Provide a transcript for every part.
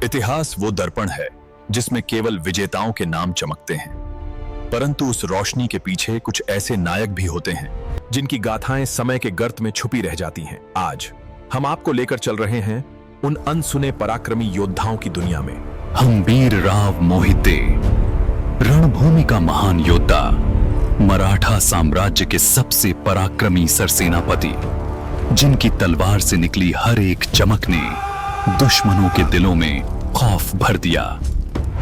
इतिहास वो दर्पण है जिसमें केवल विजेताओं के नाम चमकते हैं, परंतु उस रोशनी के पीछे कुछ ऐसे नायक भी होते हैं जिनकी गाथाएं समय के गर्त में छुपी रह जाती हैं। आज हम आपको लेकर चल रहे हैं उन अनसुने पराक्रमी योद्धाओं की दुनिया में। हंबीरराव मोहिते, रणभूमि का महान योद्धा, मराठा साम्राज्य के सबसे पराक्रमी सरसेनापति, जिनकी तलवार से निकली हर एक चमक ने दुश्मनों के दिलों में खौफ भर दिया।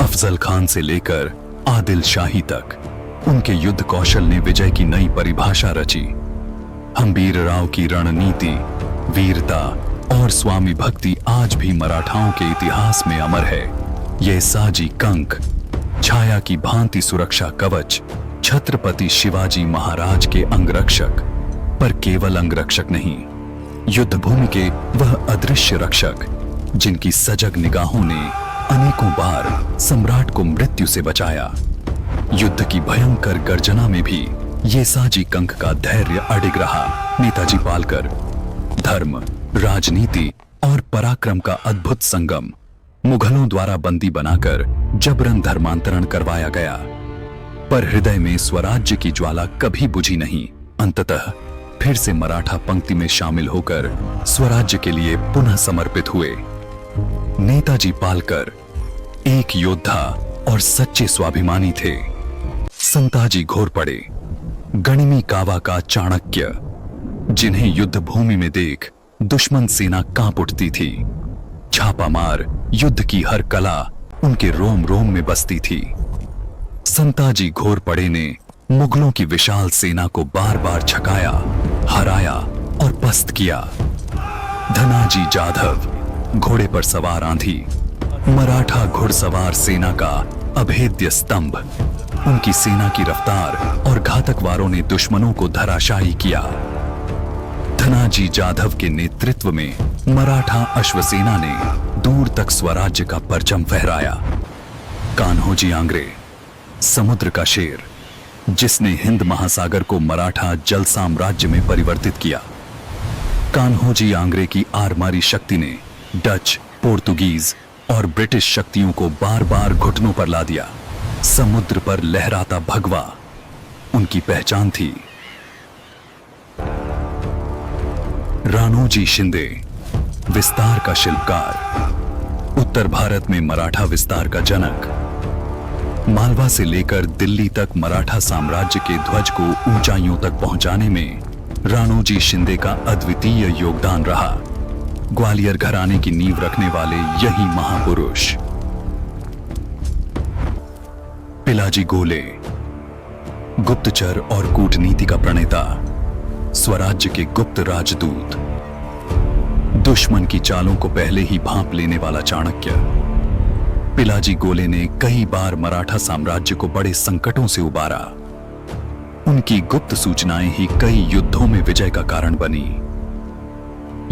अफजल खान से लेकर आदिल शाही तक उनके युद्ध कौशल ने विजय की नई परिभाषा रची। हंबीरराव की रणनीति, वीरता और स्वामी भक्ति आज भी मराठाओं के इतिहास में अमर है। ये साजी कंक, छाया की भांति सुरक्षा कवच, छत्रपति शिवाजी महाराज के अंगरक्षक, पर केवल अंगरक्षक नहीं, युद्ध भूमि के वह अदृश्य रक्षक जिनकी सजग निगाहों ने अनेकों बार सम्राट को मृत्यु से बचाया। युद्ध की भयंकर गर्जना में भी ये साजी कंक का धैर्य अडिग रहा। नेताजी पालकर, धर्म, राजनीति और पराक्रम का अद्भुत संगम। मुगलों द्वारा बंदी बनाकर जबरन धर्मांतरण करवाया गया, पर हृदय में स्वराज्य की ज्वाला कभी बुझी नहीं। अंततः फिर से मराठा पंक्ति में शामिल होकर स्वराज्य के लिए पुनः समर्पित हुए। नेताजी पालकर एक योद्धा और सच्चे स्वाभिमानी थे। संताजी घोरपड़े, गणिमी कावा का चाणक्य, जिन्हें युद्ध भूमि में देख दुश्मन सेना कांप उठती थी। छापामार युद्ध की हर कला उनके रोम रोम में बसती थी। संताजी घोरपड़े ने मुगलों की विशाल सेना को बार बार छकाया, हराया और पस्त किया। धनाजी जाधव, घोड़े पर सवार आंधी, मराठा घुड़सवार सेना का अभेद्य स्तंभ। उनकी सेना की रफ्तार और घातक वारों ने दुश्मनों को धराशायी किया। धनाजी जाधव के नेतृत्व में मराठा अश्वसेना ने दूर तक स्वराज्य का परचम फहराया। कान्होजी आंग्रे, समुद्र का शेर, जिसने हिंद महासागर को मराठा जल साम्राज्य में परिवर्तित किया। कान्होजी आंग्रे की आरमारी शक्ति ने डच, पोर्तुगीज और ब्रिटिश शक्तियों को बार बार घुटनों पर ला दिया। समुद्र पर लहराता भगवा उनकी पहचान थी। राणोजी शिंदे, विस्तार का शिल्पकार, उत्तर भारत में मराठा विस्तार का जनक। मालवा से लेकर दिल्ली तक मराठा साम्राज्य के ध्वज को ऊंचाइयों तक पहुंचाने में राणोजी शिंदे का अद्वितीय योगदान रहा। ग्वालियर घराने की नींव रखने वाले यही महापुरुष। पिलाजी गोले, गुप्तचर और कूटनीति का प्रणेता, स्वराज्य के गुप्त राजदूत, दुश्मन की चालों को पहले ही भांप लेने वाला चाणक्य। पिलाजी गोले ने कई बार मराठा साम्राज्य को बड़े संकटों से उबारा। उनकी गुप्त सूचनाएं ही कई युद्धों में विजय का कारण बनी।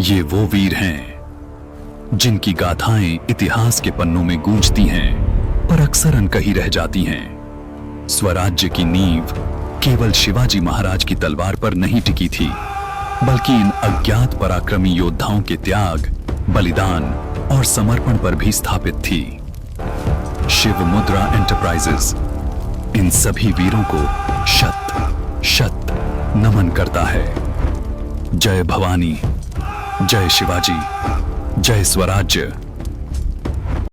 ये वो वीर हैं जिनकी गाथाएं इतिहास के पन्नों में गूंजती हैं, पर अक्सर अनकही रह जाती हैं। स्वराज्य की नींव केवल शिवाजी महाराज की तलवार पर नहीं टिकी थी, बल्कि इन अज्ञात पराक्रमी योद्धाओं के त्याग, बलिदान और समर्पण पर भी स्थापित थी। शिव मुद्रा एंटरप्राइजेस इन सभी वीरों को शत शत नमन करता है। जय भवानी, जय शिवाजी, जय स्वराज्य।